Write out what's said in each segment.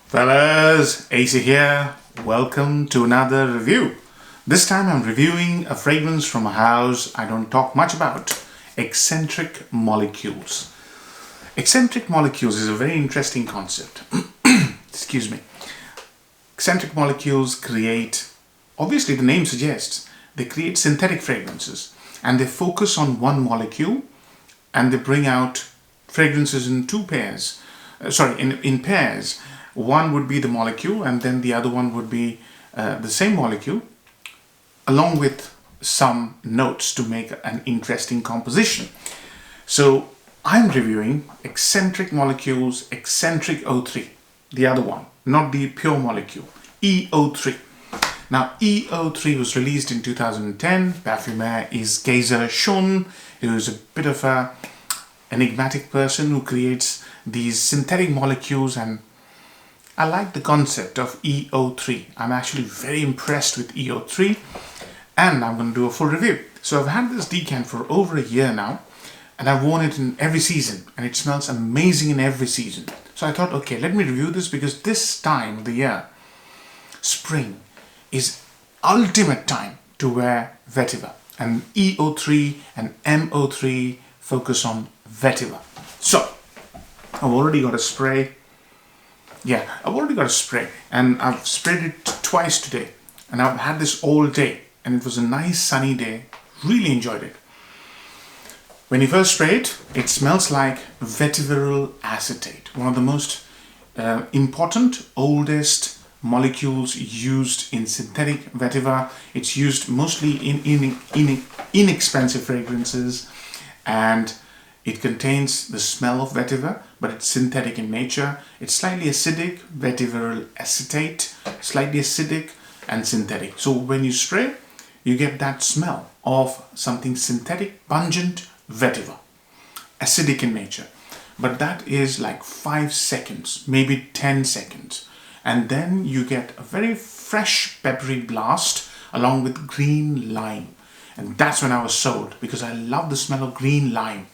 Fellas, AC here. Welcome to another review. This time I'm reviewing a fragrance from a house I don't talk much about, Escentric Molecules. Eccentric molecules is a very interesting concept. Excuse me. Eccentric molecules create, obviously the name suggests, they create synthetic fragrances and they focus on one molecule and they bring out fragrances in pairs. In pairs. One would be the molecule and then the other one would be the same molecule along with some notes to make an interesting composition. So I'm reviewing Escentric Molecules Escentric O3, the other one, not the pure molecule, EO3. Now EO3 was released in 2010. Parfumer is Geyser Shun, who is a bit of a enigmatic person who creates these synthetic molecules, and I like the concept of EO3. I'm actually very impressed with EO3 and I'm going to do a full review. So I've had this decant for over a year now and I've worn it in every season and it smells amazing in every season. So I thought, okay, let me review this because this time of the year, spring, is ultimate time to wear vetiver. And EO3 and MO3 focus on vetiver. So I've already got a spray. I've already got a spray and I've sprayed it twice today and I've had this all day and it was a nice sunny day. Really enjoyed it. When you first spray it, it smells like vetiveryl acetate, one of the most important, oldest molecules used in synthetic vetiver. It's used mostly in inexpensive fragrances and it contains the smell of vetiver, but it's synthetic in nature. It's slightly acidic, vetiveryl acetate, slightly acidic and synthetic. So when you spray, you get that smell of something synthetic, pungent vetiver, acidic in nature. But that is like 5 seconds, maybe 10 seconds. And then you get a very fresh peppery blast along with green lime. And that's when I was sold because I love the smell of green lime.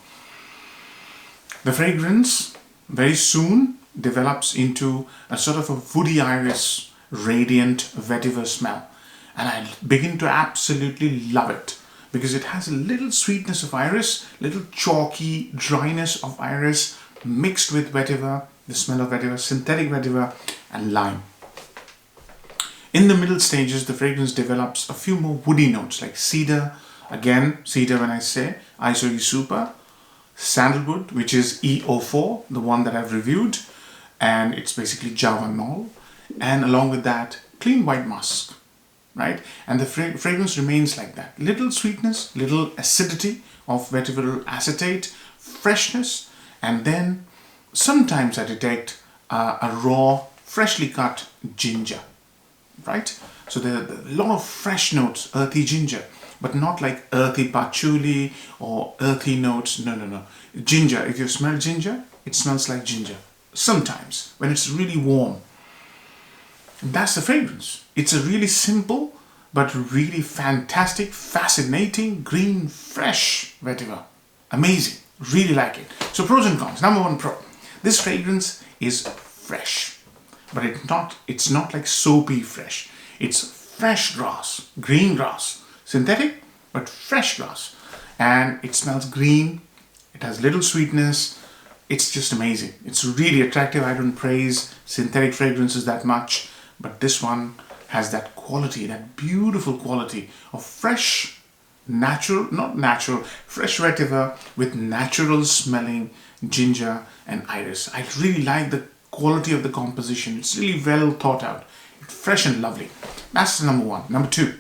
The fragrance very soon develops into a sort of a woody iris, radiant vetiver smell. And I begin to absolutely love it because it has a little sweetness of iris, little chalky dryness of iris mixed with vetiver, the smell of vetiver, synthetic vetiver and lime. In the middle stages, the fragrance develops a few more woody notes like cedar, again, cedar when I say, Isoi Super, sandalwood, which is EO4, the one that I've reviewed, and it's basically javanol, and along with that, clean white musk, right? And the fragrance remains like that. Little sweetness, little acidity of vetiveryl acetate, freshness, and then sometimes I detect a raw, freshly cut ginger, right? So there are a lot of fresh notes, earthy ginger, but not like earthy patchouli or earthy notes. No. Ginger, if you smell ginger, it smells like ginger. Sometimes, when it's really warm. And that's the fragrance. It's a really simple, but really fantastic, fascinating, green, fresh vetiver. Amazing. Really like it. So pros and cons. Number one pro. This fragrance is fresh. But it's not like soapy fresh. It's fresh grass, green grass. Synthetic, but fresh grass. And it smells green. It has little sweetness. It's just amazing. It's really attractive. I don't praise synthetic fragrances that much, but this one has that quality, that beautiful quality of fresh, fresh vetiver with natural smelling ginger and iris. I really like the quality of the composition. It's really well thought out. It's fresh and lovely. That's number one. Number two.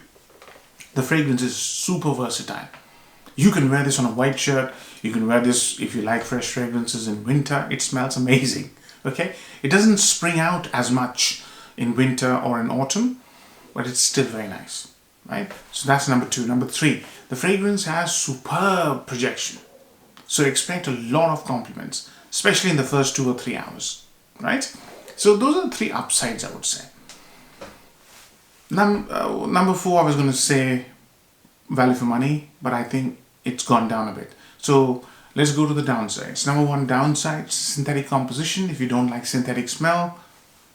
The fragrance is super versatile. You can wear this on a white shirt. You can wear this if you like fresh fragrances in winter. It smells amazing. Okay? It doesn't spring out as much in winter or in autumn, but it's still very nice. Right? So that's number two. Number three, the fragrance has superb projection. So expect a lot of compliments, especially in the first 2 or 3 hours. Right? So those are the 3 upsides, I would say. Number 4, I was going to say value for money, but I think it's gone down a bit. So let's go to the downsides. Number 1 downside, synthetic composition. If you don't like synthetic smell,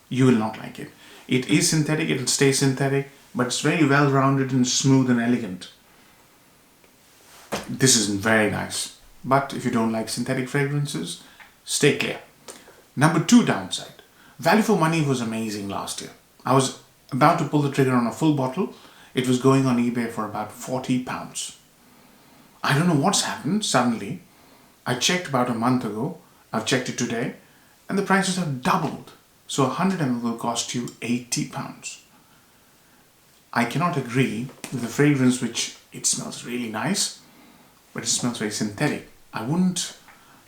you will not like it. It is synthetic, it will stay synthetic, but it's very well rounded and smooth and elegant. This is very nice. But if you don't like synthetic fragrances, stay clear. Number 2 downside. Value for money was amazing last year. I was about to pull the trigger on a full bottle. It was going on eBay for about £40. I don't know what's happened suddenly. I checked about a month ago. I've checked it today. And the prices have doubled. So 100 ml will cost you £80. I cannot agree with the fragrance, which it smells really nice, but it smells very synthetic. I wouldn't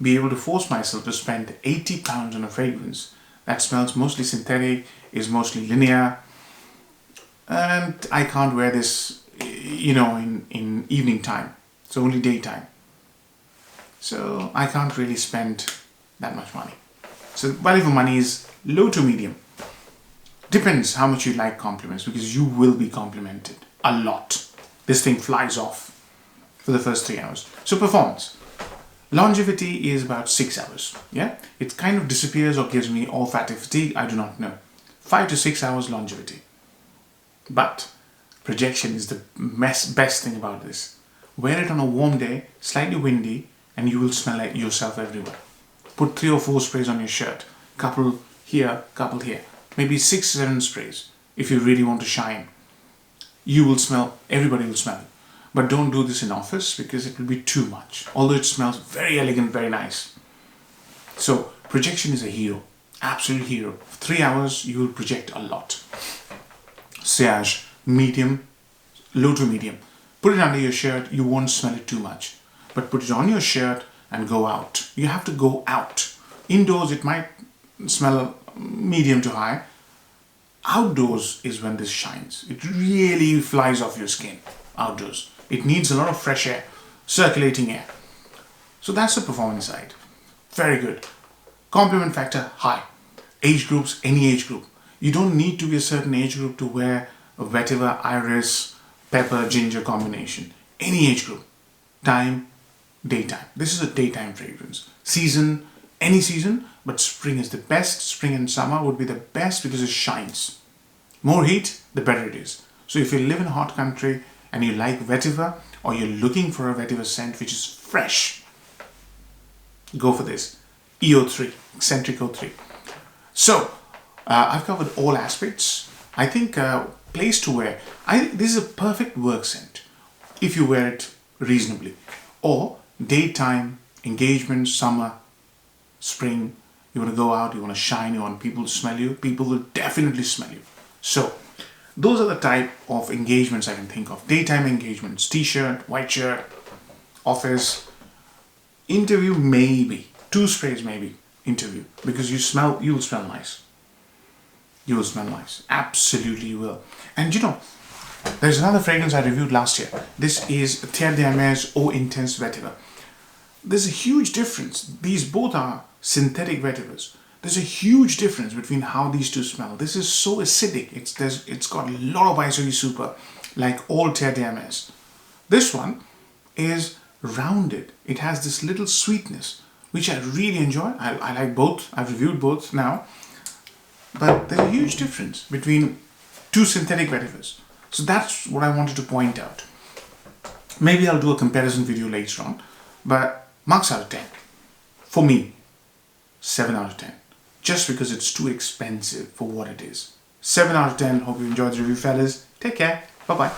be able to force myself to spend £80 on a fragrance that smells mostly synthetic, is mostly linear, and I can't wear this, in evening time. It's only daytime. So I can't really spend that much money. So value for money is low to medium. Depends how much you like compliments, because you will be complimented a lot. This thing flies off for the first 3 hours. So performance. Longevity is about 6 hours. Yeah, it kind of disappears or gives me olfactory fatigue. I do not know. 5 to 6 hours longevity. But projection is the best thing about this. Wear it on a warm day, slightly windy, and you will smell like yourself everywhere. Put 3 or 4 sprays on your shirt. Couple here, couple here. Maybe 6, 7 sprays. If you really want to shine, you will smell, everybody will smell it. But don't do this in office because it will be too much. Although it smells very elegant, very nice. So projection is a hero, absolute hero. 3 hours, you will project a lot. Sillage, medium, low to medium. Put it under your shirt, you won't smell it too much. But put it on your shirt and go out. You have to go out. Indoors, it might smell medium to high. Outdoors is when this shines. It really flies off your skin. Outdoors. It needs a lot of fresh air, circulating air. So that's the performance side. Very good. Compliment factor, high. Age groups, any age group. You don't need to be a certain age group to wear a vetiver, iris, pepper, ginger combination. Any age group. Time, daytime. This is a daytime fragrance. Season, any season, but spring is the best. Spring and summer would be the best because it shines. More heat, the better it is. So if you live in a hot country and you like vetiver, or you're looking for a vetiver scent which is fresh, go for this. EO3, Escentric O3. So, I've covered all aspects. I think place to wear. This is a perfect work scent if you wear it reasonably. Or daytime, engagement, summer, spring, you want to go out, you want to shine, you want people to smell you, people will definitely smell you. So, those are the type of engagements I can think of. Daytime engagements, t-shirt, white shirt, office, interview maybe, 2 sprays maybe, interview, because you will smell nice. You will smell nice, absolutely you will. And there's another fragrance I reviewed last year. This is Terre d'Hermès Eau Intense Vetiver. There's a huge difference. These both are synthetic vetivers. There's a huge difference between how these two smell. This is so acidic. It's got a lot of isoe super, like all Terre d'Hermès. This one is rounded. It has this little sweetness, which I really enjoy. I like both. I've reviewed both now. But there's a huge difference between 2 synthetic vetivers. So that's what I wanted to point out. Maybe I'll do a comparison video later on. But marks out of 10. For me, 7 out of 10. Just because it's too expensive for what it is. 7 out of 10. Hope you enjoyed the review, fellas. Take care. Bye-bye.